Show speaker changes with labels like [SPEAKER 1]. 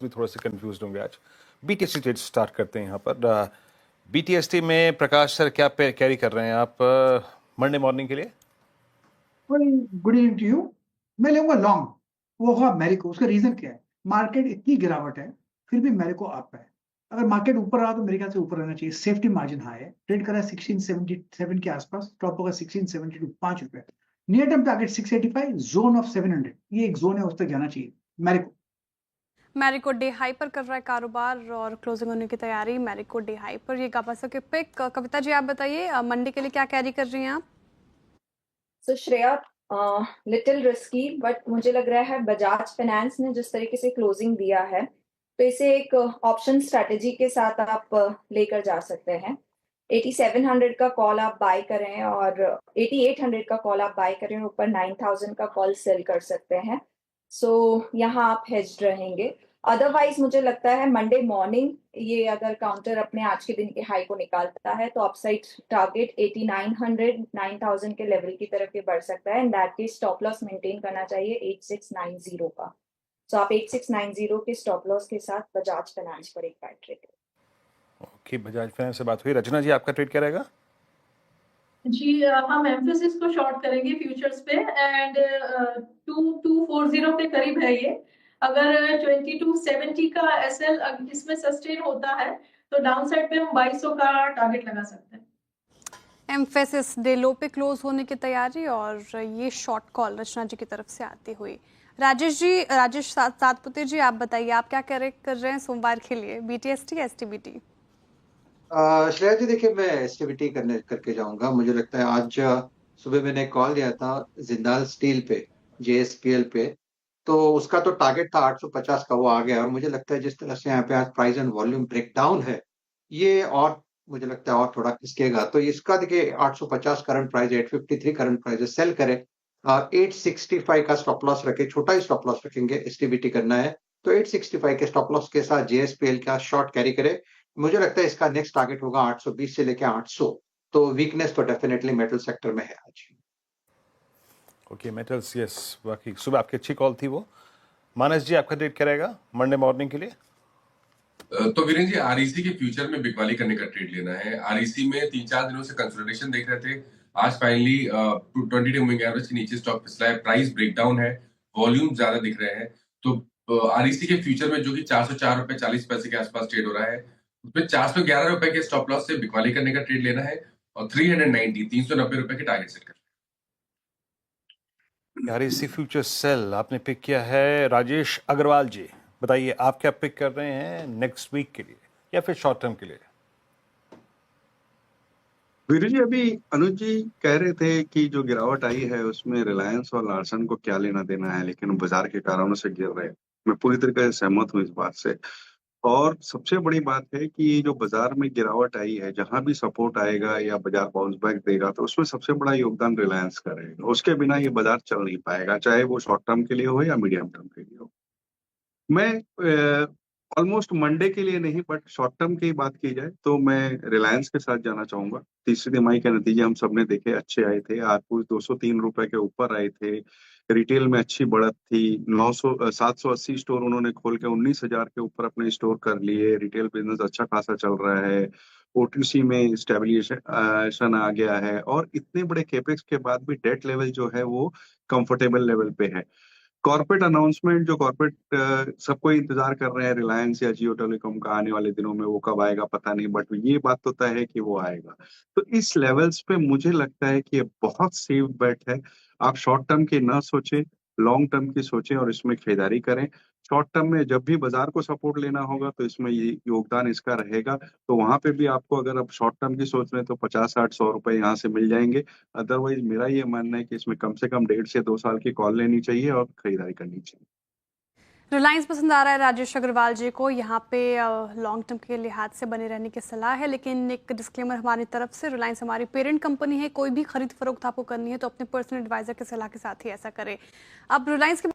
[SPEAKER 1] भी थोड़े से कंफ्यूज होंगे आज। बीटीएसटी ट्रेड स्टार्ट करते हैं यहाँ पर। बीटीएसटी में प्रकाश सर क्या कैरी कर रहे हैं आप मंडे मॉर्निंग के लिए?
[SPEAKER 2] Good evening to you. मैं लूंगा लॉन्ग, वो होगा मैरिको। उसका रीजन क्या है? मार्केट इतनी गिरावट है, फिर भी मैरिको अप है। अगर मार्केट ऊपर रहा तो मेरे ख्याल से ऊपर रहना चाहिए। सेफ्टी मार्जिन हाई है, ट्रेड कर रहा है 1677 के आसपास, टॉप होगा 1672, ₹5। Near term target 685, zone of 700, ये एक जोन है, उस तक जाना चाहिए मैरिको।
[SPEAKER 3] मैरिको डे हाई पर कर रहा है कारोबार और क्लोजिंग होने की तैयारी। मैरिको डे हाई पर ये गाबासा के पिक। कविता जी आप बताइए मंडे के लिए क्या कैरी कर रही हैं आप?
[SPEAKER 4] सो श्रेया, लिटिल रिस्की बट मुझे लग रहा है बजाज फाइनेंस ने जिस तरीके से क्लोजिंग दिया है तो इसे एक ऑप्शन स्ट्रेटेजी के साथ आप लेकर जा सकते हैं। 8700 का कॉल आप बाय करें और 8800 का कॉल आप बाय करें, ऊपर 9000 का कॉल सेल कर सकते हैं। सो यहाँ आप हेज्ड रहेंगे। अदरवाइज मुझे लगता है मंडे मॉर्निंग ये अगर काउंटर अपने आज के दिन के हाई को निकालता है तो अपसाइड टारगेट 8900 9000 के लेवल की तरफ ये बढ़ सकता है। In that case stop loss maintain करना चाहिए 8690 का। सो आप 8690 के स्टॉप लॉस के साथ बजाज फाइनेंस पर एक buy trade.
[SPEAKER 1] Okay, Bajaj finance से बात हुई। रचना जी आपका ट्रेड क्या रहेगा?
[SPEAKER 5] जी हम एम्फोसिस को शॉर्ट करेंगे फ्यूचर्स पे एंड 2240 के करीब है ये। अगर 2270 का एसएल इसमें सस्टेन होता है तो डाउन साइड पे हम 2200 का टारगेट लगा सकते हैं।
[SPEAKER 3] एम्फेसिस डे लो पे क्लोज होने की तैयारी और ये शॉर्ट कॉल रचना जी की तरफ से आती हुई। राजेश सातपुते जी आप बताइए आप क्या कर रहे हैं सोमवार के लिए, बीटीएसटी एसटीबीटी?
[SPEAKER 6] श्रेया जी देखिए, मैं एसटीबीटी करके जाऊंगा। मुझे लगता है आज सुबह मैंने कॉल दिया था जिंदाल स्टील पे, जेएसपीएल पे, तो उसका तो टारगेट था 850 का, वो आ गया। और मुझे लगता है जिस तरह से यहाँ पे आज प्राइस एंड वॉल्यूम ब्रेकडाउन है, ये और मुझे लगता है और थोड़ा खिसकेगा। तो इसका देखिए 850 current price, 853 current price, sell करें। 865 का स्टॉप लॉस रखे, छोटा ही स्टॉप लॉस रखेंगे, एसटीबीटी करना है तो 865 के स्टॉप लॉस के साथ जेएसपीएल का शॉर्ट कैरी करे। मुझे लगता है इसका नेक्स्ट टारगेट होगा 820 से लेके 800। तो वीकनेस तो डेफिनेटली मेटल सेक्टर में है आज।
[SPEAKER 1] ओके, मेटल्स, यस, बाकी सुबह आपकी अच्छी कॉल थी वो। मानस जी आपका ट्रेड क्या रहेगा मंडे मॉर्निंग के लिए?
[SPEAKER 7] तो वीरेंद्र जी, आरईसी के फ्यूचर में बिकवाली करने का ट्रेड लेना है। आरईसी में 3-4 दिनों से कंसोलिडेशन देख रहे थे, आज फाइनली 20 डे मूविंग एवरेज के नीचे स्टॉक फिसला है, प्राइस ब्रेकडाउन है, वॉल्यूम ज्यादा दिख रहे हैं। तो आरईसी के फ्यूचर में जो कि 404 रुपए 40 पैसे के आसपास ट्रेड हो रहा है, उसमें 411 रुपए के स्टॉप लॉस से बिकवाली करने का ट्रेड लेना है और 390 रुपए के टारगेट सेट करना है।
[SPEAKER 1] आरईसी फ्यूचर सेल आपने पिक किया है। राजेश अग्रवाल जी बताइए आप क्या पिक कर रहे हैं नेक्स्ट वीक के लिए या फिर शॉर्ट टर्म के लिए?
[SPEAKER 8] वीरू जी, अभी अनुज जी कह रहे थे कि जो गिरावट आई है उसमें रिलायंस और लार्सन को क्या लेना देना है, लेकिन बाजार के कारणों से गिर रहे हैं। मैं पूरी तरीके से सहमत हूँ इस बात से। और सबसे बड़ी बात है कि जो बाजार में गिरावट आई है, जहां भी सपोर्ट आएगा या बाजार बाउंस बैक देगा तो उसमें सबसे बड़ा योगदान रिलायंस का रहेगा। उसके बिना ये बाजार चल नहीं पाएगा, चाहे वो शॉर्ट टर्म के लिए हो या मीडियम टर्म के लिए हो। मैं ऑलमोस्ट मंडे के लिए नहीं, बट शॉर्ट टर्म की बात की जाए तो मैं रिलायंस के साथ जाना चाहूंगा। तीसरी तिमाही के नतीजे हम सबने देखे, अच्छे आए थे। आज कुछ 203 रुपए के ऊपर आए थे। रिटेल में अच्छी बढ़त थी। 780 स्टोर उन्होंने खोल के 19,000 के ऊपर अपने स्टोर कर लिए। रिटेल बिजनेस अच्छा खासा चल रहा है। ओटीसी में स्टेबलाइजेशन आ गया है और इतने बड़े केपेक्स के बाद भी डेट लेवल जो है वो कंफर्टेबल लेवल पे है। कॉर्पोरेट अनाउंसमेंट जो कॉर्पोरेट सबको इंतजार कर रहे हैं, रिलायंस या जियो टेलीकॉम का, आने वाले दिनों में वो कब आएगा पता नहीं, बट ये बात तो तय है कि वो आएगा। तो इस लेवल्स पे मुझे लगता है कि ये बहुत सेफ बेट है। आप शॉर्ट टर्म की ना सोचें, लॉन्ग टर्म की सोचें और इसमें खरीदारी करें। शॉर्ट टर्म में जब भी बाजार को सपोर्ट लेना होगा तो इसमें ये योगदान इसका रहेगा। तो वहां पे भी आपको, अगर आप शॉर्ट टर्म की सोच रहे हैं तो 50-60-100 रुपए यहाँ से मिल जाएंगे। अदरवाइज मेरा ये मानना है कि इसमें कम से कम 1.5 से 2 साल की कॉल लेनी चाहिए और खरीदारी करनी चाहिए।
[SPEAKER 3] रिलायंस पसंद आ रहा है राजेश अग्रवाल जी को। यहाँ पे लॉन्ग टर्म के लिहाज से बने रहने की सलाह है, लेकिन एक डिस्क्लेमर हमारी तरफ से, रिलायंस हमारी पेरेंट कंपनी है। कोई भी खरीद फरोख्त आपको करनी है तो अपने पर्सनल एडवाइजर की सलाह के साथ ही ऐसा करें। अब रिलायंस के